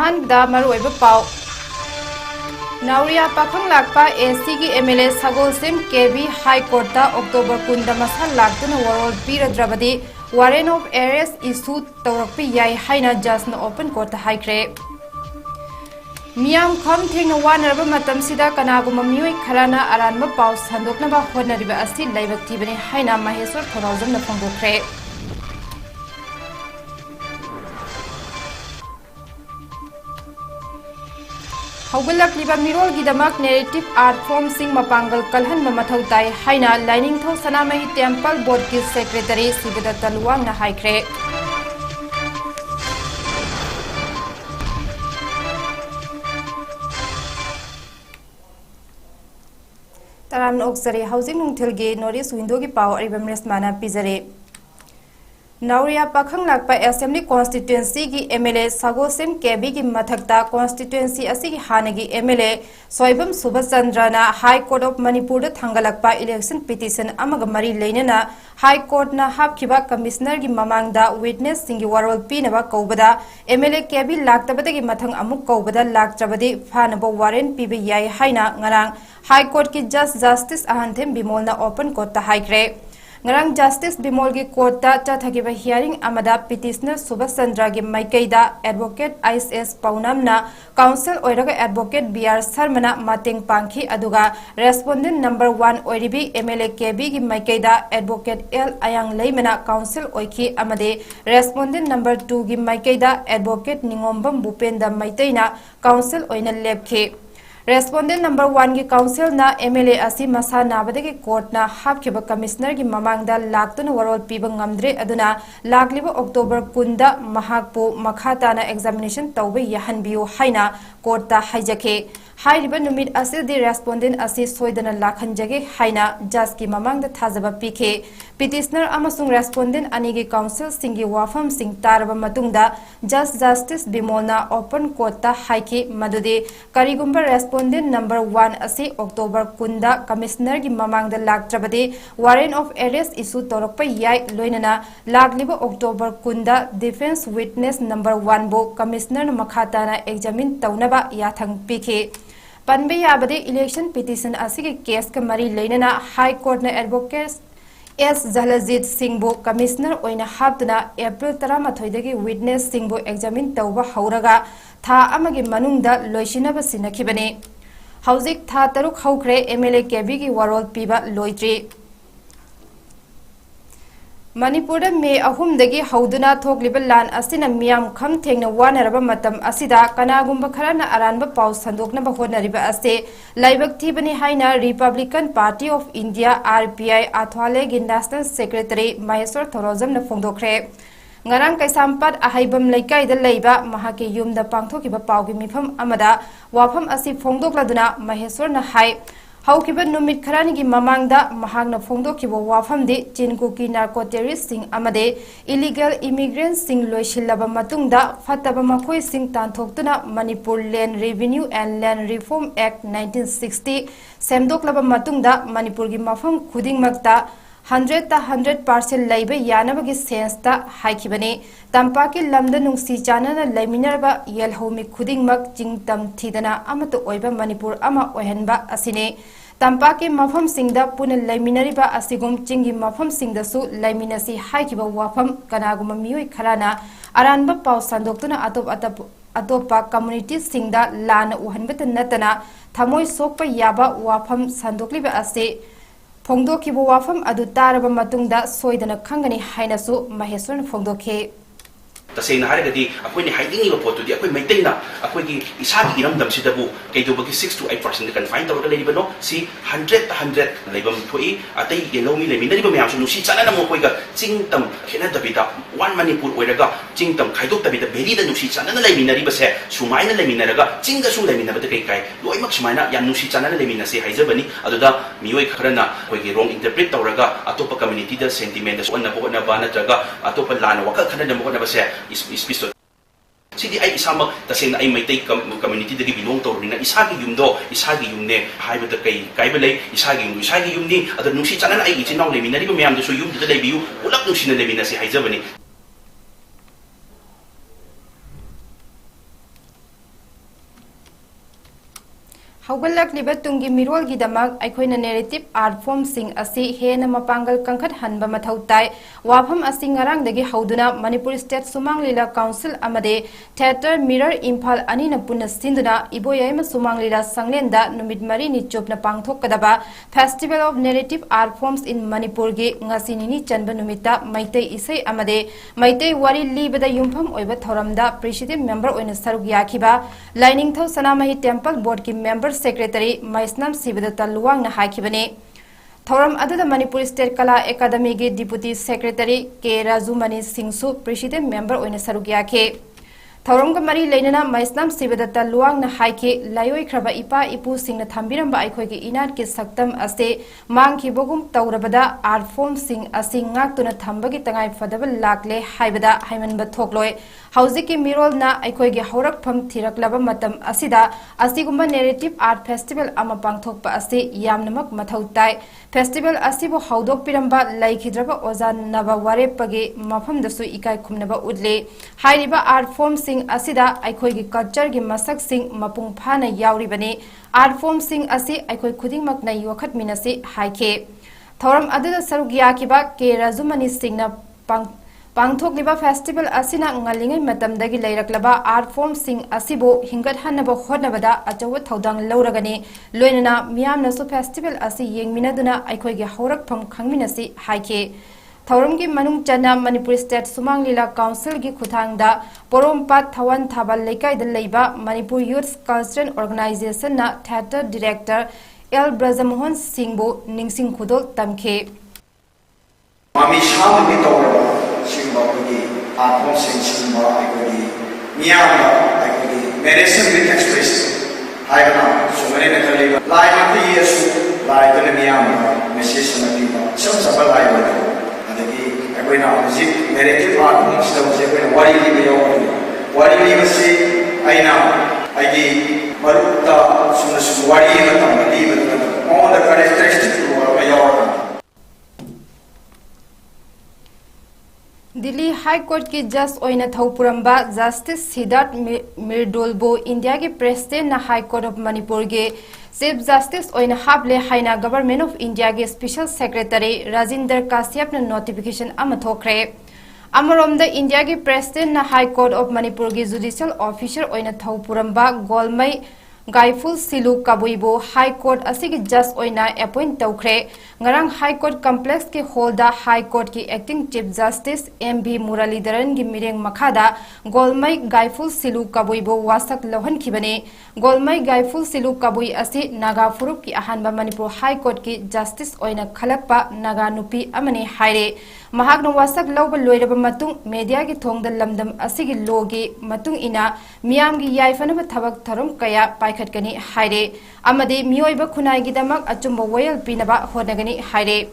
अहानबदा मरुओइबा पाउ नावरिया पाखंग लाकपा एसी की एमएलए 𝐊𝐄𝐯𝐿 हाई कोर्ट अक्टोबर 10 दा मसा लाक्तुना वरोल पीरद्रबदी वारेंट ऑफ अरेस्ट इशू तौरक्पी याई हाइना जजना ओपन कोर्ट हाइख्रे मियाम खम थेंगना वानरबा मतमसिदा कनागुमा मियोय खराना अरानबा पाउ संदोकनबा होनरिबा असि लाइबक थीबने हाइना महेश्वर थोराउजमना फोंदोख्रे हौगलक्लिबा मिरोलगिदमक नेरेटिव आर्ट फॉर्म सिंग मपांगल कलहन मथौ ताई हाइना लाइनिंगथौ सनामही टेम्पल बोर्ड की सेक्रेटरी सिबदत्त लुवांगना हाइख्रे तराम ओक्सरे हाउसिंग नुंगथिलगे नोटिस विंडो की पाव अरिबम रेशमाना पिजरे नावरिया पाखंग लाकपा असेंबली कॉन्स्टिट्यूएंसी की एमएलए 𝐍𝐄𝐯𝐿 की मथक्ता कॉन्स्टिट्यूएंसी असिगी हानगी एमएलए सोइबम सुबचंद्रना हाई कोर्ट ऑफ मणिपुर थांगलक्पा इलेक्शन पिटिशन अमग मरी लेनना हाई कोर्ट ना हापखिबा कमिश्नर की ममांगदा विटनेस सिंगी वरोल पीनबा कौबदा एमएलए 𝐄𝐯𝐿 लाक्तबदगी मथंग अमुक कौबदा लाक्त्रबदी फानबो वारेंट पीबे याई हाइना ngarang हाई कोर्ट की जस्टिस अहानथेम बिमोलना ओपन कोर्ट हाइख्रे ngarang justice bimol gi court ta chathagiba hearing amada petitioner subhachandra gi maikeida advocate ISS paunamna counsel oiraga advocate BR Sharmana mateng pangkhi aduga respondent number 1 oiribi MLA 𝐄𝐯𝐿 gi maikeida advocate 𝐿𝐄𝐈𝐿 counsel oikhi amade respondent number 2 gi maikeida advocate ningombam bupenda maiteina counsel oina lepkhi Respondent number 1 की council ना MLA असी मसा नाबदे की court ना हापखिबा commissioner की ममांगदा लाक्तुन वरोल पीबा ngamdre aduna लाक्लिबा October 10 दा महाकपु मखाताना examination तौबे यहनबियो हाइना court ता हाइजखे हाइरिबा नुमित असिदि रेस्पोंडेंट असी सोइदना लाखनजगे हाइना जज की ममांगदा थाजबा पीखे पिटिशनर अमसुंग रेस्पोंडेंट अनी की काउंसिल सिंगी वाफम सिंग तारबा मतुंगदा जस्टिस बिमोलना ओपन कोर्ट ता हाइखे मदुदे करिगुंबा रेस्पोंडेंट नंबर 1 असी अक्टोबर 10 दा कमिश्नर की ममांगदा लाक्त्रबदे वारेंट ऑफ अरेस्ट इशू तौरक्पा याई लोइनना लाक्लिबा अक्टोबर 10 दा डिफेंस विटनेस नंबर 1 बो कमिश्नर मखाताना एग्जामिन तौनबा याथंग पीखे पनबे याबदे इलेक्शन पिटिशन असिगे केस का मरी लेनना हाई कोर्ट ना एडवोकेट 𝐁𝐫𝐿 सिंह कमिश्नर ओइना हापतना एप्रिल 13 विटनेस सिंह एग्जामिन तौबा हौरगा था अमगे मनुंगदा लोइसिनबा सिनखिबने हौजिक था 3 हौख्रे एमएलए 𝐄𝐯𝐿 की वरोल पीबा लोइद्री मणिपुर मे अहुमदगी हौदुना थोकलिबा लान असिना मियाम खम थेंगना वानरबा मतम असिदा कनागुंबा खराना अरानबा पाउ संदोकनबा होनरिबा असे लाइबक थीबनी हाइना Republican party of India RPI आथवालेगी नेशनल सेक्रेटरी महेश्वर थोराउजमना फोंदोख्रे ngarang kaisampad ahaibam leikaida leiba mahake yumda pangthokiba paugi mifam amada wafam asi phongdokladuna maheshwar na hai haukiba numit kharani gi mamangda mahagna phongdokiba wafam de chinkuki narcoterrorist sing amade illegal immigrants sing loishillaba matungda fataba makhoi sing tanthokduna manipur land revenue and land reform act 1960 semdoklaba matungda manipur gi mafam khudingmakta 100% leibe yanabagi sense ta haikibane tampaki lamda nungsi chanana leiminarba yelhomi khudingmak jingtam thidana amato oiba manipur ama ohenba asine tampaki mafam singda puna leiminariba asigum chingi mafam singda su leiminasi haikiba wafam kanaguma miyoi kharana aranba paw sandoktuna atopa community singda lana uhanbata natana thamoi sokpa yaba wafam sandokliba ase फोंदोखिबो वाफम अदु तारबा मतुंगदा सोइदना खंगनी हाइनासु महेश्वरन फोंदोखे तसेना हारगदी अखोइनि हाइदिंगिबा पोतुदि अखोइ मैतैना अखोइगी इसागी इरमदमसिदबु कैदोबगी 6 to 8% confine तवरगा लेरिबनो सी 100 लेबम थोइ अतै येलोमी लेमिनरिबा मयामसु नुसी Chanana मोखोइगा चिंगतम खेनदबिदा one Manipur ओइरगा चिंगतम खाइदोक्तबिदा भेलिदा नुसी Chanana लेमिनरिबसे सुमाइना लेमिनरगा चिंगा सु लेमिनबदा कैकाइ लोइमक सुमाइना या नुसी चानना लेमिनसे हाइजबनी अदुदा मियोइ खरना अखोइगी रोंग interpret तवरगा अतोपा community दा sentiment सोना बोना बानत्रगा अतोपा लाना वखल खनना मोखनबसे इस्पिसो सिदी आई इसामक तसेना आई Meitei community दगी belong तौरनिना इसागी युमदो इसागी युमने हाइबदा कई काइबलै इसागी युमनि अद नुसी चानना आई इचिनाव लेमिनरिबा मयामदसु युमदुदा लेबियु उलक नुसीना लेमिनसि हाइजबनी हौगलक्लिबा तुंगी मिरोलगिदमक अखोइना नेरेटिव आर्ट फॉर्म सिंग असि हेना मपांगल कंखत हनबा मथौ ताई वाफम असि ngaraंगदगी हौदुना मणिपुर स्टेट सुमांग लीला काउंसिल अमदे थिएटर मिरर इम्फाल अनिना पुना सिंदुना इबोयाइम सुमांग लीला संगलेंदा नुमित मरी नि चोपना पांगथोकदबा festival of narrative art forms in Manipur गे ngasi निनी चनबा नुमिता मैतै इसै अमदे मैतै वारी लीबदा युमफम ओइबा थौरमदा प्रेसिडेंट मेंबर ओइना सरुक याखिबा लाइनिंगथौ सनामही टेम्पल बोर्ड की member secretary Maisnam सिबदता लुवांगना हाकिबने थौरम अदुदा Manipur state कला एकेडमी के डिप्यूटी सेक्रेटरी 𝐂𝐲 सिंहसु प्रेसिडेंट मेंबर ओइना सरुक याखे थौरम का मरी लेना मैस्नाम सिबदता लुवांगना हाइके लायोइख्रबा इपा इपु सिंगना थंबिरंबा अखोइगे इनाट के सक्तम असे मांगखिबगुम तौरबदा आर्ट फॉर्म सिंग असि ngaktuna thambagi tangai fadaba lakle haibada haimanba thokloy हौजिक की मिरोलना अखोइगे हौरकफम थिरकलबा मतम असिदा असिगुम्बा नेरेटिव आर्ट फेस्टिवल अमा पांगथोकपा असि यामनमक मथौ ताई फेस्टिवल असिबो हौदोकपिरंबा लैखिद्रबा ओजा नबा वारेपगे मफमदसु इकाय खुमनबा उदले हाइरिबा आर्ट फॉर्म सिंग असिदा अखोइगे कल्चर गे मसक सिंग मपुंग फाना यावरिबने आर्ट फॉर्म सिंग असि अखोइ खुदिंगमकना योखतमिनसि हाइखे थौरम अदुदा सरुक याकिबा 𝐂𝐲 सिंगना पांगथोकलिबा फेस्टिवल असिना ngalingay matamdagi leirakलबा आर्ट फॉर्म सिंग असिबो हिंगतहनबा होनबदा अचौव थौदांग लौरगनी लोइनना मियामनसु फेस्टिवल असि येंगमिनदुना अखोइगे हौरकफम खंगमिनसि हाइखे थौरम की मनुंग चना मणिपुर स्टेट सुमांग लीला काउंसिल की खुथांगदा पोरोमपात थवन थाबल लेकाइदा लेबा मणिपुर यूथ कल्चरल ऑर्गेनाइजेशन ना थिएटर डायरेक्टर एल ब्रजमोहन सिंहबो निंगसिंग खुदोल तमखे मामी शाम की तौर सिंबा की आत्म सिंबा की मियामा की मेरेसन विद एक्सप्रेस हाइबना सुमने ने खली लाई मत येसु लाई तने मियामा मैसेज समझीबा सब सब लाई बत अदगी अकोइना म्यूजिक नेरेटिव आर्ट फॉर्म से कोई वारी ली वारी ली से आइना आगी मरुता सुन वारी मतम ली on the characteristic Delhi high court की जज ओइना थौपुरंबा जस्टिस सिद्धार्थ मिर्दोलबो इंडिया के प्रेसिडेंट ना हाई कोर्ट ऑफ मणिपुर के चीफ जस्टिस ओइना हाबले हाइना गवर्नमेंट ऑफ इंडिया के स्पेशल सेक्रेटरी राजेंद्र काश्यप ने नोटिफिकेशन अमा थोखरे अमरोम द इंडिया के प्रेसिडेंट ना हाई कोर्ट ऑफ मणिपुर के जुडिशियल ऑफिसर ओइना थौपुरंबा 𝐂𝐲𝐻𝐿𝐄 हाई कोर्ट असिगी जज ओइना अपॉइंट तौखरे ngarang हाई कोर्ट कॉम्प्लेक्स के हॉल दा हाई कोर्ट की एक्टिंग चीफ जस्टिस एम.भी. मुरलीधरन की मिरेंग मखादा 𝐂𝐲𝐻𝐿𝐄 वासक लौहनखिबने 𝐂𝐲𝐻𝐿𝐄 असि नागा फुरुप की अहानबा मणिपुर हाई कोर्ट की जस्टिस ओइना खलकपा नागा नुपी अमने हाइरे महागन वासक लौब लोइरबा मतुंग मीडिया की थोंगद लमदम असिगी लोगी मतुंग इना मियाम की याइफनब थबक थरम कया पाइखटकनी हाइरे अमदे मियोइबा खुनाइगिदमक अचुंबा वयल पिनबा होनगनी हाइरे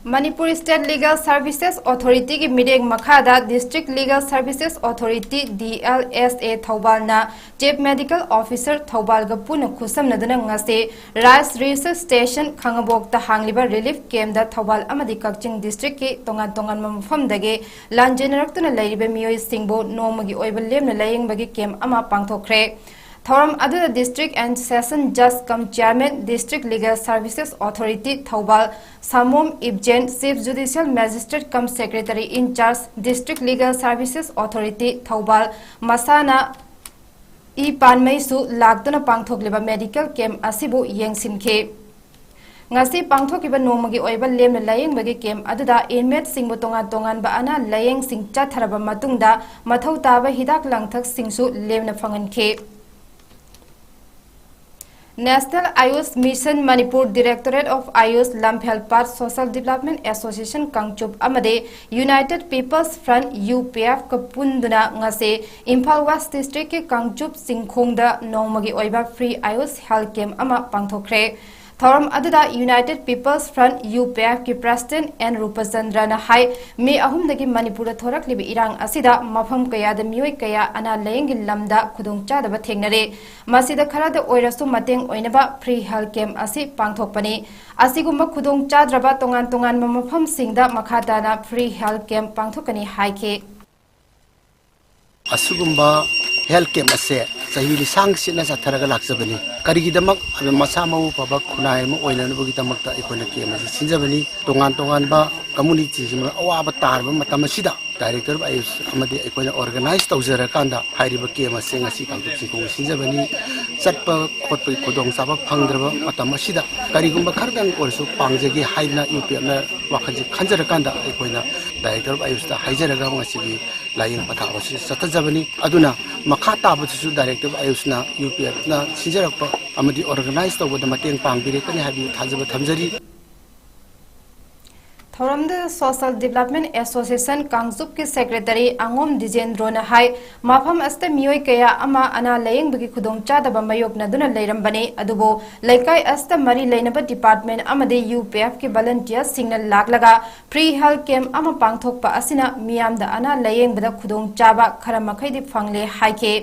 Manipur state legal services authority की मिरेंग मखादा district legal services authority DLSA थौबालना चीफ मेडिकल ऑफिसर थौबालगा पुन खुसमनदुना ngase राइस रिसर्च स्टेशन खंगबोकता हांगलिबा रिलीफ कैम्प दा थौबाल अमदि कक्चिंग डिस्ट्रिक्ट के तोंगान तोंगान मफमदगे लांजेनरक्तुना लैरिबे मियोय सिंगबो नोमगी ओइबा लेमना लायंगबगी कैम्प अमा पांगथोखरे थौरम अदुदा डिस्ट्रिक्ट एंड सेशन जज cum chairman district legal services authority Thoubal Samom Ibjen chief judicial magistrate cum secretary in charge district legal services authority Thoubal मसाना ई पानमैसु लाक्तुना पांगथोकलिबा मेडिकल कैम्प असिबु येंगसिनखे ngasi pangthokiba nomagi oiba lemna layengbagi kem aduda inmate singbo tongan tongan ba ana layeng sing chatharaba matungda mathau taba hidak langthak singsu lemna phanganke National Ayush Mission Manipur Directorate of Ayush Lamphel Social Development Association Kangchup amade United People's Front UPF kapunduna ngase Imphal West District ke Kangchup Singkhongda nongmagi oiba free Ayush health camp ama pangthokre थौरम अदुदा United People's Front UPF की president N Rupchandra ना हाई मे अहुमदगी मणिपुर थोरकलिबे इरांग असिदा मफम कयाद मियोय कया अना लयंगी लमदा खुदुंग चादबा थेंगनरे मसिदा खराद ओइरसु मतेंग ओइनबा फ्री हेल्थ कैम्प असि पांगथोकपनी असिगुम्बा खुदुंग चाद्रबा तोंगान तोंगान मफम सिंगदा मखाताना फ्री हेल्थ कैम्प पांगथोकनी हाइके असुगुम्बा हेल्थ कैम्प असे सही लिसांग सिना जाथरगा लाक्जबनी करिगिदमक अबे मसा मऊ पबक खुनाय म ओइननबगी तमकता इकोना कैम्प असे सिंजबनी तोंगान तोंगान बा कम्युनिटी जिमा अवाब तारबा मतम सिदा डायरेक्टर आयुष अमदि इकोना ऑर्गेनाइज तौजरा कांदा हाइरिबा कैम्प असे ngasi कांगतुक सिंको सिंजबनी चटपा खोटपै खोदोंग साबा फंगद्रबा मतम सिदा करिगुंबा खरदंग ओरसु पांगजेगी हाइना यूपीएम वाखजे खंजरा कांदा इकोना डायरेक्टर आयुष ता हाइजरगा ngasi लाइंग पथाबसी सतजबनी अदुना मखा ताबसु डायरेक्टर आयुषना यूपीएफ ना सिंजरप अमदि ऑर्गेनाइज तौबद मतेंग पांगबिरेकनी हाबि थाजब थमजरी थौरमद सोशल डेवलपमेंट एसोसिएशन कांगजुप के सेक्रेटरी आंगोम दिजेंद्रो न हाय माफम अस्ते मियोय कया अमा अना लेयंग बगी खुदोंग चादब मयोक नदुना लेरंबने अदुबो लेकाय अस्ते मरी लेनब डिपार्टमेंट अमदे यूपीएफ के वॉलंटियर सिग्नल लागलगा फ्री हेल्थ कैम्प अमा पांगथोकपा असिना मियामदा अना लेयंग बदा खुदोंग चाबा खरा मखैदि फंगले हाइके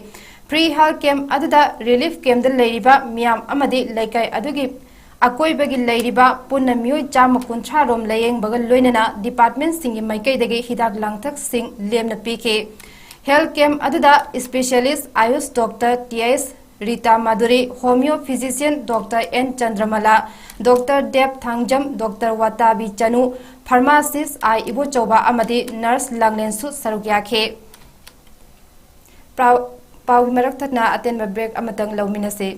फ्री हेल्थ कैम्प अदुदा रिलीफ कैम्प द लेरिबा मियाम अमदे लेकाय अदुगी अकोइबगी लेरिबा पुन्ना मियोय चाम कुंथ्रा रोम लेयंग बगल लोइनना डिपार्टमेंट सिंगी माइकैदगे हिदाक लांगथक सिंग लेमना पीके हेल्थ कैम्प अदुदा specialist AYUSH doctor TS Rita Madhuri homeo physician doctor N Chandramala doctor Dev Thangjam doctor Watabi Chanu pharmacist I Ibochouba अमदि नर्स लांगलेनसु सरुक्याखे पाउ मरक्थना अतेन ब्रेक अमतंग लौमिनसे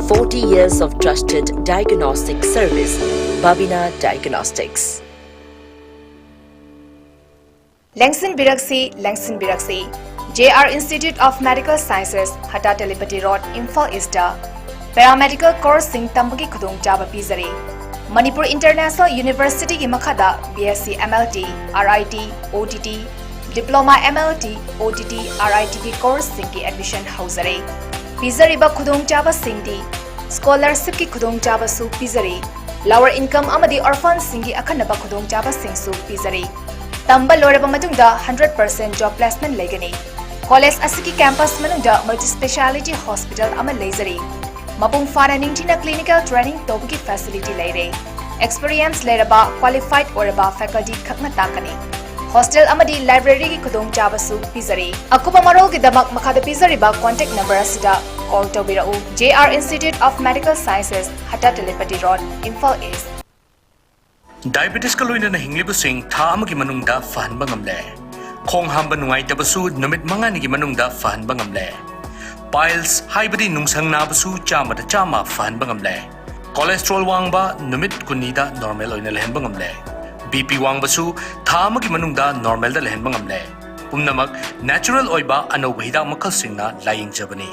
40 years of trusted diagnostic service, Babina Diagnostics. Langston Biraksi, JR Institute of Medical Sciences, Hata Telepathy Road, Imphal East, Paramedical Course Sing Tambaki Khudong Jaba Pizari, Manipur International University ki Makhada, BSc MLT, RIT, OTT, Diploma MLT, OTT, RIT ki course sing ki admission hausare. Pizari ba Khudong Jaba Singdi, Scholarship ki Khudong Jaba Su Pizari, Lower Income Amadi Orphan Singi Akanaba Khudong Jaba Sing Su Pizari. Tamba Loraba Matunda 100% job placement legani. College Asiki campus Manunda multi-speciality hospital ama lazari. Mapung Fara Ningtina clinical training Tobiki facility lere. Experience leraba qualified oraba faculty kakna takani. Hostel amadi library ki Khudong Jaba Su Pizari. Akupa Marol ki Damak Makada Pizari ba contact number asida call Tobirau JR Institute of Medical Sciences, Hata Telepathy Road, Imphal East. Diabetes ka loina na hinglibu sing tha amagi manungda fahan bangamle. Khong hamba nungai tabasu namit mga nigi manungda fahan bangamle. Piles haibadi nungsang nabasu chama da chama fahan bangamle. Cholesterol wangba namit kunida normal oina lehen bangamle. BP wangbasu tha amagi manungda normal da lehen bangamle. Pumnamak natural oiba anoba hidak makal singna laying jabani.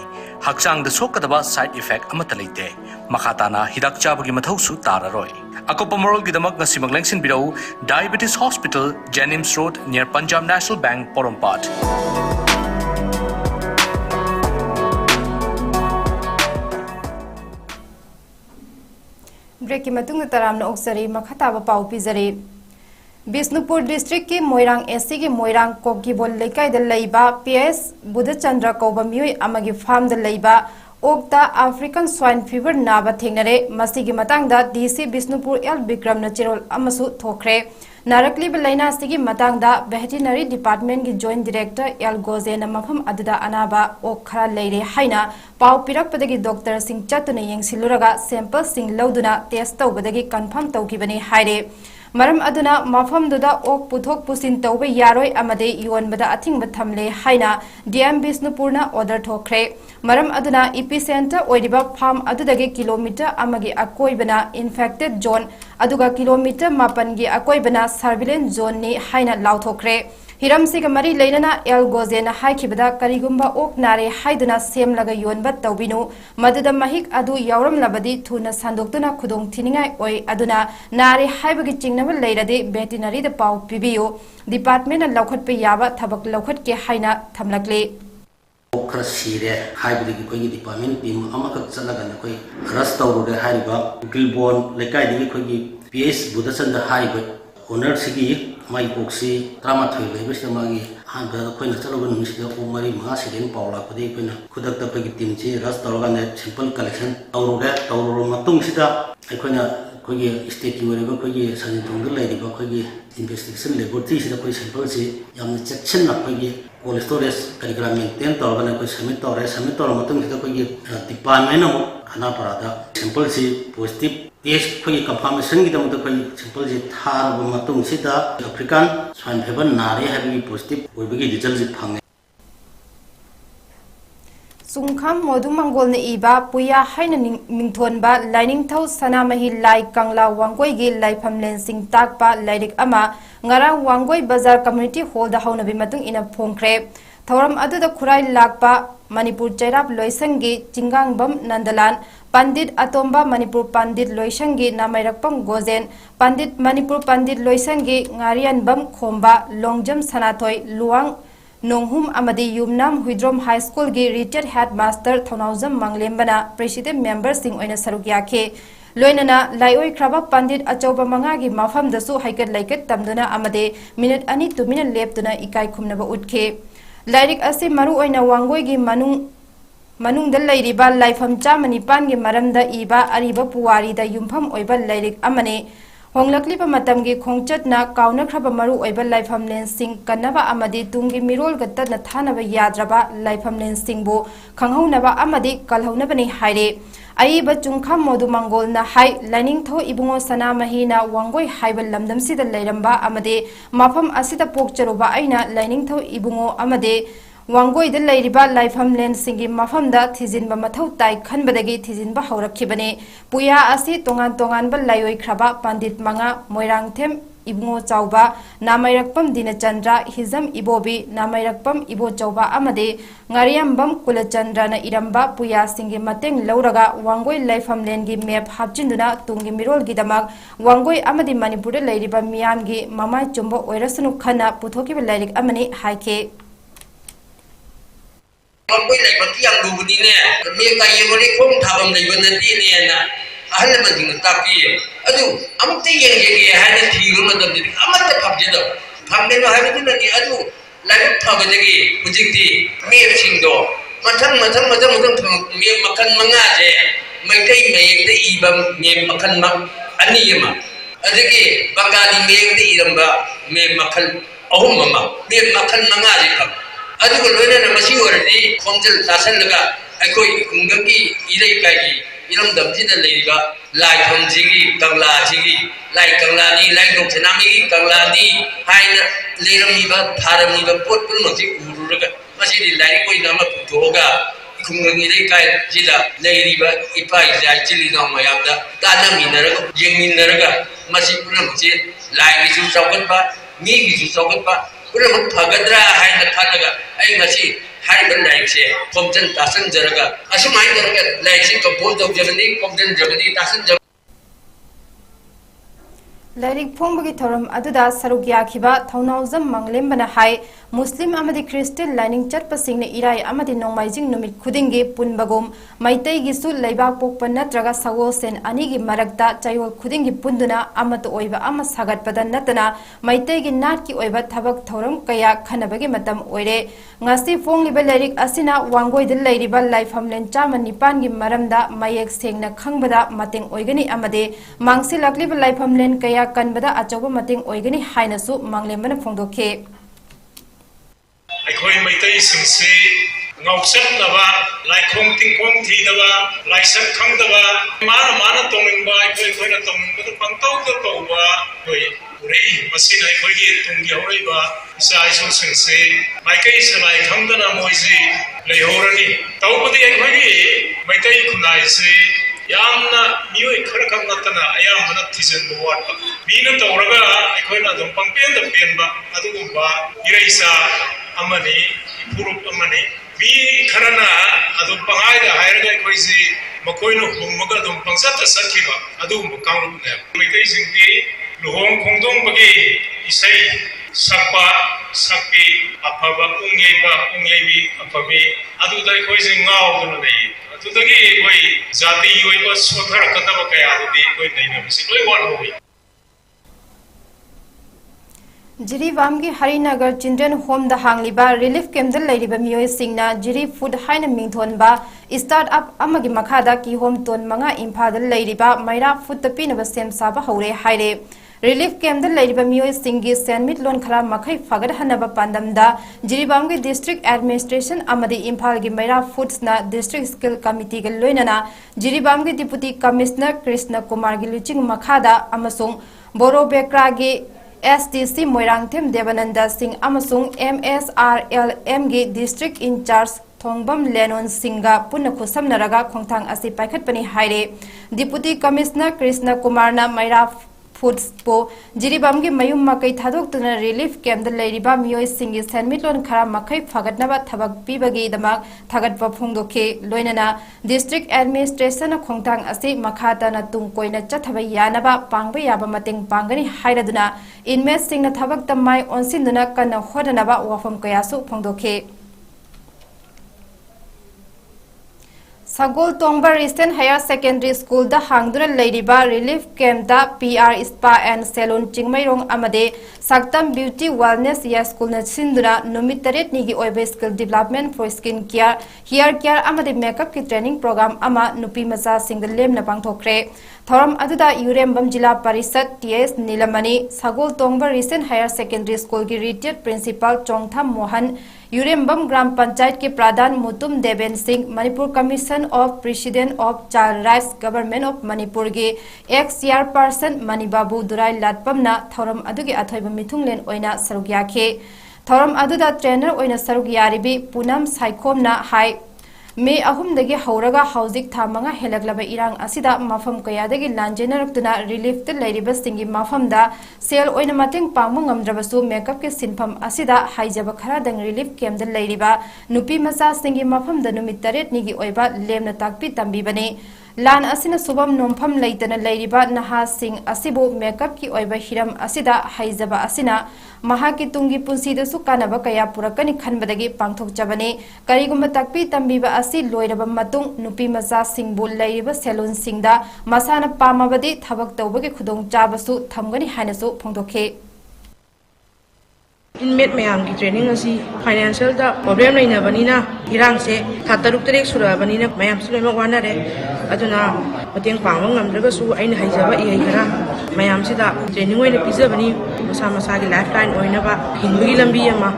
Haksang da sokadaba side effect amata leite. Makatana hidak chabagi mathausu tararoi. Ako pamorol gidamak na simag lengsin biraw Diabetes Hospital, Jennings Road near Punjab National Bank, Porompat. Break matung taramna oksari makhataba pau pizari. Bisnupur district ki Moirang SC ki Moirang Kokgibol lekai da leiba PS Budachandra Koba Miyoi amagi farm da leiba Okta African Swine Fever Naba Thingnare, Masigi Matangda, DC Bisnupur El Bikram Natural Amasu Thokre, Narakli Belena Sigi Matangda, Veterinary Department ki Joint Director 𝐂𝐿𝐳 Mafam Adada Anaba, Okra Lady Haina, Pau Pirak Padagi Doctor Sing Chatuna Yang Siluraga, Sample Sing Lauduna, Test Badagi Confirm Tokibani Haide. मरम अदुना मफमदुदा okay पुथोक पुसिन तौबे यारोय अमदे योनबदा a thing थमले हाइना DM बिष्णुपुरना order थोखरे मरम अदुना epicentre ओइदिबा farm अदुदगे kilometre अमगे अकोइबना infected zone अदुगा किलोमीटर 8 गी अकोइबना सर्विलेंस जोन नि हाइना लाउथोखरे हिरम सिग मरी लेना 𝐿 हाइखिबदा करिगुम्बा ओक नारे हाइदुना सेमलगा योनबा तौबिनु मदुदा महिक अदु यावरमलबदी थुना संदोक्तुना खुदोंग थिनिंगाय ओइ अदुना नारे हाइबगी चिंगनब लेरदे वेटरिनरी द पाउ पिबियो डिपार्टमेंट लौखटपे याबा थबक लौखटके हाइना थमलकले खर सीरे हाइबदी कोई डिपार्टमेंट टीम अमखक चलगा कोई रस तौरुदे हाइबा गिलबोन लेकाइदी कोई पीएस बुदसन द हाइबा ओनर सिगी माई पोक्सी त्रामा थोई लेबस मागी हांगा कोइना चलोगन मिसदा उमरी मा सिदेन पावला पदे कोइना खुदक त पगी टीम ची रस तौरगा ने सैंपल कलेक्शन तौरो मतुंग सिदा कोइना कोई स्टेट की वरेबा कोई सनिथोंग लेरिबा कोई इन्वेस्टिगेशन लेबोरेटरी सिदा कोई सैंपल से यामन सेक्शन ना कोई कोल्ड स्टोरेज करिकुलम मेंटेन तौरगा कोई सबमिट तौर मतुंग सिदा कोई डिपार्टमेंट अमो खाना परादा सैंपल से पॉजिटिव टेस्ट कोई कंफर्मेशन की दम कोई सैंपल से थारब मतुंग सिदा अफ्रीकन स्वाइन फेवर नारे हैबी पॉजिटिव ओइबगी रिजल्ट से फंगे सुंखाम मोदु मंगोल ने इबा पुया हाइन मिंथोनबा लाइनिंगथौ सनामही लाई कंगला वांगोई गी लाइफमलेन सिंग ताकपा लाइरिक अमा ngara वांगोई बाजार कम्युनिटी हॉल दा हौनबी मतुंग इना फोंख्रे थौरम अदुदा खुराई लाकपा मणिपुर चैराप लोइसंगी चिंगांगबम नंदलान पंडित अतोम्बा मणिपुर पंडित लोइसंगी नामैरकपम गोजेन पंडित मणिपुर पंडित लोइसंगी ngarianbam खोम्बा लोंगजम सनाथोय लुवांग नोंगहुम अमदी युमनाम हुइद्रोम हाई स्कूल की रिटायर्ड हेडमास्टर थौनाउजम मंगलेम्बना प्रेसिडेंट मेंबर सिंह ओइना सरुक याखे लोइनना लाइओइ ख्राबा पंडित अचौबा मंगागी मफमदसु हाइकट लाइकट तमदुना अमदे मिनट अनि तुमिना लेपदुना इकाई खुमनबा उठखे लाइरिक असे मरु ओइना वांगोइगी मनुंगदा लैरिबा लाइफम चामनिपान गी मरमदा इबा अरिबा पुवारीदा युमफम ओइबा लाइरिक अमने होंगलक्लिबा मतमगी खोंगचटना काउनख्रबा मरु ओइबा लाइफमलेन सिंह कन्नबा अमदि तुंगी मिरोल गत्तना थानबा याद्रबा लाइफमलेन सिंहबो खंगहौनबा अमदि कलहौनबनि हाइरे अइबा चुंखाम मोदु मंगोलना हाइ लाइनिंगथौ इबुंगो सनामहीना वांगोई हाइबा लमदमसिदा लैरंबा अमदि मफम असिदा पोकचरुबा अइना लाइनिंगथौ इबुंगो अमदि वांगोइदा लैरिबा लाइफमलेन सिंगी मफमदा थिजिनबा मथौ ताइ खनबदगी थिजिनबा हौरखिबने पुया असि तोंगान तोंगानबा लाइओइख्रबा पंडित मंगा मोइरांगथेम इबुंगो चाउबा नामैरकपम दिनचंद्र हिजम इबोबी नामैरकपम इबो चौबा अमदे ngariambam kulachandrana iramba puya singi mateng lauraga wangoi laifamlen gi map hapchinduna tungi mirol gi damak wangoi amadi manipur lairiba miyam gi mamai chumbo oirasunu khana puthoki lairik amani haike wangoi laibaki yang dubuni ne me kayemori khom thabam laibana ti ne na ahal mading tapi adu amte yenge hana thiru madam amata phabjeda phamde no haibaduna ni adu life फबदगी हुजिक्ति मेपसिंगदो मथंग मे मखन मंगा जे मैतै मेयेंद इबा मे मखन अनियमा अदगी बंगाली मेयेंद इरंबा मे मखन अहुम mama मे मखन मंगा जे फब अदुग लोइना मसी ओरदि खोंजल तासनलगा अखोय कुंगकी इरै काई इरम दमजिदा लेरिबा लाई फमजिगी कंगलाजिगी लाई कंगलानी लाई दोखनामी कंगलानी हाइना लेरमीबा थारमीबा पोट पुनमजि उरुरगा मसिदि लाई कोइना मा पुथोगा खुंगंगी रे काय जिदा लेरिबा इपाई जाय चिलिना मयामदा तानामिनरगा येंगिनरगा मसि पुनमजि लाई गिजु चौगतबा मी गिजु चौगतबा पुनम फगद्रा हाइना खानगा आई मसि हाइबन लाइकसे कॉम्जन तासन जरगा असुमाइ जरगा लाइकसे कंपोज दौजबनी कॉम्जन जबनी तासन जब लाइरिक फोंबगी थोरम अदुदा सरुक याखिबा थौनाउजम मंगलेम्बना हाय मुस्लिम अमदि क्रिस्टियन लाइनिंग चटपसिंगने इराय अमदि नोंमाइजिंग नुमित खुदिंगे पुनबगुम मैतैगिसु लैबाक पोकपा नत्रगा सगोसेन अनिगी मरक्ता चायोल खुदिंगी पुंदुना अमत ओइबा अम सागतपदा नतना मैतैगी नाटकी ओइबा थबक थौरम कया खनबगे मतम ओइरे ngasi फोंगलिबा लाइरिक असिना वांगोइदा लैरिबा लाइफमलेन चामा निपानगी मरमदा मयेक सेंगना खंगबदा मतेंग ओइगनी अमदे मांगसि लाक्लिबा लाइफमलेन कया कनबदा अचौबा मतेंग ओइगनी हाइनसु मंगलेम्बना फोंदोखे अखोई Meitei सिंसे ngauchatnaba laikhong tingkhong thidaba laisam khangdaba mana tongingba akhoi khoina tongingba pangtau to tawba hoi ꯄꯨꯔꯛꯏ ꯃꯁꯤꯅ ꯑꯩꯈꯣꯏꯒꯤ ꯇꯨꯡꯒꯤ ꯍꯧꯔꯛꯏꯕ ꯏꯆꯥ ꯏꯁꯨꯁꯤꯡꯁꯤ ꯃꯥꯏꯀꯩ ꯁꯂꯥꯏ ꯈꯪꯗꯅ ꯃꯣꯏꯁꯤ ꯂꯩꯍꯧꯔꯅꯤ ꯇꯧꯕꯗꯤ ꯑꯩꯈꯣꯏꯒꯤ ꯃꯩꯇꯩ ꯈꯨꯟꯅꯥꯏꯁꯤ ꯌꯥꯝꯅ ꯃꯤꯑꯣꯏ ꯈꯔ ꯈꯛ ꯅꯠꯇꯅ ꯑꯌꯥꯝꯕꯅ ꯊꯤꯖꯤꯟꯕ ꯋꯥꯠꯄ ꯃꯤꯅ ꯇꯧꯔꯒ ꯑꯩꯈꯣꯏꯅ ꯑꯗꯨꯝ ꯄꯪꯄꯦꯟꯗ ꯄꯦꯟꯕ ꯑꯗꯨꯒꯨꯝꯕ ꯏꯔꯩꯆꯥ ꯑꯃꯅꯤ ꯏꯄꯨꯔꯨꯞ ꯑꯃꯅꯤ ꯃꯤ ꯈꯔꯅ ꯑꯗꯨꯝ ꯄꯪꯍꯥꯏꯗ ꯍꯥꯏꯔꯒ ꯑꯩꯈꯣꯏꯁꯤ ꯃꯈꯣꯏꯅ ꯍꯨꯝꯃꯒ ꯑꯗꯨꯝ ꯄꯪꯆꯠꯇ ꯆꯠꯈꯤꯕ ꯑꯗꯨꯒꯨꯝꯕ ꯀꯥꯡꯂꯨꯞꯅꯦꯕ ꯃꯩꯇꯩꯁꯤꯡꯗꯤ ꯂꯨꯍꯣꯡ ꯈꯣꯡꯗꯣꯡꯕꯒꯤ ꯏꯁꯩ ꯁꯛꯄ ꯁꯛꯄꯤ ꯑꯐꯕ ꯄꯨꯡꯌꯩꯕꯤ ꯑꯐꯕꯤ ꯑꯗꯨꯗ ꯑꯩꯈꯣꯏꯁꯤ ꯉꯥꯎꯗꯨꯅ ꯂꯩꯌꯦ ꯑꯗꯨꯗꯒꯤ ꯑꯩꯈꯣꯏ ꯖꯥꯇꯤꯒꯤ ꯑꯣꯏꯕ ꯁꯣꯊꯔꯛꯀꯗꯕ ꯀꯌꯥꯗꯨꯗꯤ ꯑꯩꯈꯣꯏ ꯅꯩꯅꯕꯁꯤ ꯂꯣꯏ ꯋꯥꯠꯍꯧꯏ ꯖꯤꯔꯤꯕꯥꯝ की हरिनगर चिल्ड्रन होम दा हांगलिबा रिलीफ कैम्प दा लैरिबा मियोय सिंगना जिरी फूड हाइना मिंथोनबा स्टार्ट अप अमगी मखादा की होम टोन मंगा इम्फा दा लैरिबा मैरा फूड दा पिनबा सेम साबा हौरे हाइरे रिलीफ कैम्प दा लैरिबा मियोय सिंगी सेनमिट लोन खरा मखै फगद हनबा पांदमदा जिरीबाम की डिस्ट्रिक्ट एडमिनिस्ट्रेशन अमदी इम्फाल की मैरा फूड्स ना डिस्ट्रिक्ट स्किल कमिटी के लोइनना जिरीबाम की डिप्यूटी कमिश्नर कृष्ण कुमार की लुचिंग मखादा अमसुंग बोरो बेक्रा की STC मोइरांगथेम देवानंद सिंह अमसुंग MSRLM की डिस्ट्रिक्ट इंचार्ज थोंगबम लेनोन सिंगा पुनः खुसमनरगा खोंथांग असि पाइखटपनि हाइरे डिप्यूटी कमिश्नर कृष्ण कुमार ना मैरा फूड्स पो जिरीबाम की मयुम मकई थादोक्तुना रिलीफ कैम्प लैरिबा मियोय सिंगी सेनमिटलोन खरा मखै फगटनबा थबक पिबगीदमक थागटपा फोंदोखे लोइनना डिस्ट्रिक्ट एडमिनिस्ट्रेशन खोंथांग असि मखाताना तुंग कोइना चथबा यानबा पांगबा याबा मतेंग पांगनी हाइरदुना इनमेट सिंगना थबक तमाय ओनसिनदुना कन्ना होदनबा वाफम कयासु फोंदोखे Sagol Tongba recent higher secondary school दा हांगदुना लैरिबा रिलीफ कैम्प दा PR स्पा एंड सैलून चिंगमैरोंग अमदे सक्तम ब्यूटी वेलनेस या स्कूल न सिंदुना नुमित 8 निगी ओइबे skill development for skin care hair care अमदे मेकअप की ट्रेनिंग प्रोग्राम अमा नुपी मचा सिंग लेमना पांगथोखरे थौरम अदुदा यूरेमबम जिला Parishad TS Nilmani Sagol Tongba recent higher secondary school की रिटायर्ड प्रिंसिपल चोंगथाम मोहन यूरेमबम ग्राम पंचायत के प्रधान Mutum Deven Singh Manipur commission of president of child rights government of Manipur के एक्स चेयरपर्सन मणिबाबू दुराई लाटपमना थौरम अदुगे अथोइब मिथुंगलेन ओइना सरुक याखे थौरम अदुदा ट्रेनर ओइना सरुक यारिबी पूनम साइखोमना हाई मे अहुमदगी हौरगा हौजिक था मंगा हेलगलबा इरांग असिदा मफम कयादगी लांजेनरक्तुना रिलीफ द लैरिबसिंगी मफमदा सेल ओइना मतेंग पांगमु ngamdrabasu मेकअप के सिनफम असिदा हाइजबा खरादंग रिलीफ कैम्प द लैरिबा नुपी मचा सिंगी मफमदा नुमित 8 निगी ओइबा लेमना ताकपी तंबीबने लान असिना सुबम नोमफम लैतना लैरिबा नहा सिंह असिबो मेकअप की ओइबा हिरम असिदा हाइजबा असिना महाकी तुंगी पुंसीदसु कानबा कया पुरकनी खनबदगी पांगथोकचबने करिगुम ताकपी तंबीबा असि लोइरबा मतुंग नुपी मचा सिंहबु लैरिबा सेलून सिंगदा मसाना पामबदि थबक तौबगे खुदोंग चाबसु थमगनी हाइनसु फोंदोखे इनमेट मैम की ट्रेनिंग असी फाइनेंशियल दा प्रॉब्लम लेनबनीना इरांग से था 3 सुरबनीना मैम से लोइमक वानारे अदुना मतेंग पांगबा ngamdragasu aina haijaba ei khara ma'am सिदा ट्रेनिंग ओइना पिजबनी मसा मसा की लाइफ लाइन ओइनाबा हिंबगी लंबी अमा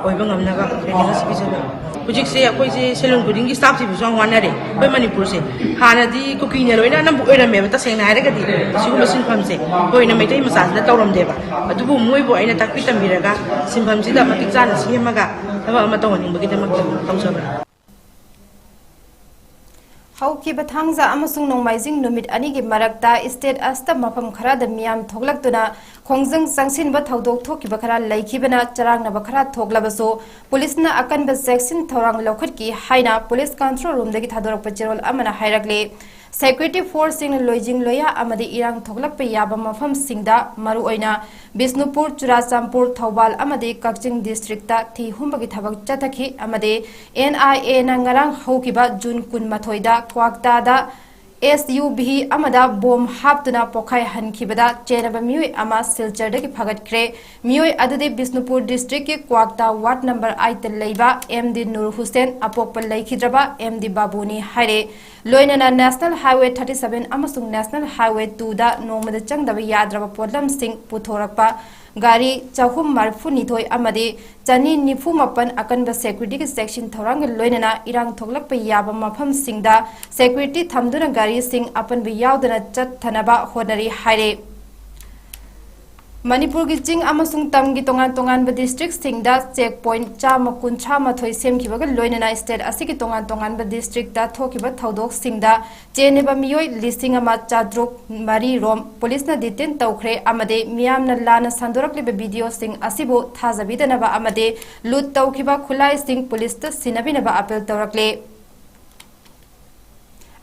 ओइबा ngamnaga ट्रेनिंग असी पिजबा हुजिक से अखोइ से सेलून गुडिंग की स्टाफ से बिजों वानारे ओइ मणिपुर से हानादी कुकिंग लोइना नम ओइरमे बता सेंगना हाइरगदी सिगुम सिनफम से ओइना मैतै मसाजदा तौरमदेबा अदुबु मोइबो आइना ताकपि तंबिरगा सिनफम सिदा मतिक जाना सिहेमगा थबा अमा तौहनिंबगी दमक तौजबा हौखिबा थांजा अमसुंग नोंमाइजिंग नुमित अनि की मरकता स्टेट अस्ता मफम खरा द मियाम थोगलक्तुना खोंजंग संगसिनबा थौदोक थोकिबा खरा लैखिबना चरांगनबा खरा थोगलबसो पुलिसना अकनबा सेक्शन थौरांग लौखटकी हाइना पुलिस कंट्रोल रूम दगी थादोरकपा चिरोल अमना हाइरकले सेक्रेटरी फोर्स सिंग लोइजिंग लोया अमदि इरांग थोगलकपा याबा मफम सिंगदा मरु ओइना बिष्णुपुर चुराचामपुर थौबाल अमदि कक्चिंग डिस्ट्रिक्टता थी हुंबगी थबक चथखि अमदि NIA ना ngarang हौकिबा जून 19 दा क्वाक्तादा SUV अमदा बोम हापतुना पोखाय हनखिबदा चेनबा मियोय अमा सिलचरदगी फगटख्रे मियोय अदुदि बिष्णुपुर डिस्ट्रिक्ट के क्वाक्ता वार्ड नंबर 8 त लैबा MD नूर हुसैन अपोकपा लैखिद्रबा MD बाबूनी हाइरे लोइनना नेशनल हाईवे 37 अमसुंग नेशनल हाईवे 2 दा नोंगमदा चंगदबा याद्रबा पोलम सिंह पुथोरकपा गाड़ी 492 अमदि 294 अकनबा सेक्यूरिटी के सेक्शन थौरांग लोइनना इरांग थोगलकपा याबा मफम सिंगदा सेक्यूरिटी थमदुना गाड़ी सिंह अपन बि यावदना चथनबा होनरी हाइरे मणिपुर की चिंग अमसुंग तम की तोंगान तोंगान ब डिस्ट्रिक्ट सिंगदा चेक पॉइंट चाम कुंछा मथोई सेमखिबग लोइनना स्टेट असि की तोंगान तोंगान ब डिस्ट्रिक्ट दा थोखिबा थौदोक सिंगदा चेनेबा मियोय लिसिंग अमा चाद्रुक मारी रोम पुलिस ना डिटेन तौखरे अमदे मियाम न लाना संदोरकलिबा वीडियो सिंग असिबो थाजबिदनबा अमदे लूट तौखिबा खुलाई सिंग पुलिस ता सिनबिनबा अपील तौरकले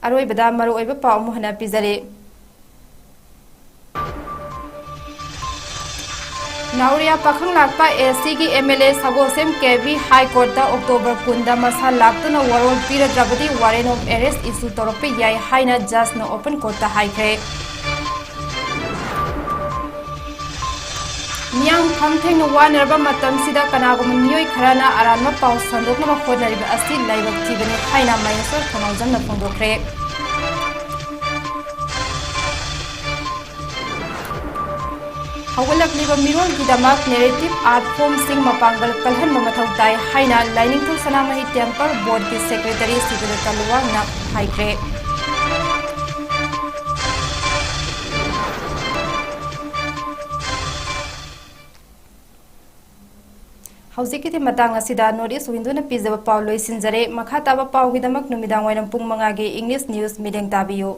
अरोइबदा मरुओइबा पाउ मोहना पिजरे नाउरिया पाखंग लाकपा एसी की एमएलए 𝐊𝐄𝐈𝐿 हाई कोर्ट अक्टोबर 10 मसा लाक्तुना वरोल पीरद्रबदी वारेंट ऑफ अरेस्ट इशू तौरप याय हाइना जज न ओपन कोर्ट हाइख्रे मियाम फंगथेंग वानरबा मतमसिदा कनागुम मियोय खराना अरानम पाउ संदोकनम होनरिबा असि लाइबक थिबने हाइना माइनसर थोनाउजम न फोंदोखरे हौगलकलिबा मिरोल गिदमक नेरेटिव आर्ट फॉर्म सिंग मपांगल कलहन मथौ ताई हाइना लाइनिंगथौ सनामहि टेम्पल बोर्ड की सेक्रेटरी सिबिल तलवांगना हाइख्रे हौजिकिति मतंग असिदा नॉर्थ ईस्ट विंडोना पिजब पाउ लोइसिनजरे मखा ताबा पाउ गिदमक नुमिदांग वैरम पुंग 5 गे इंग्लिश न्यूज मिडेंग ताबियो।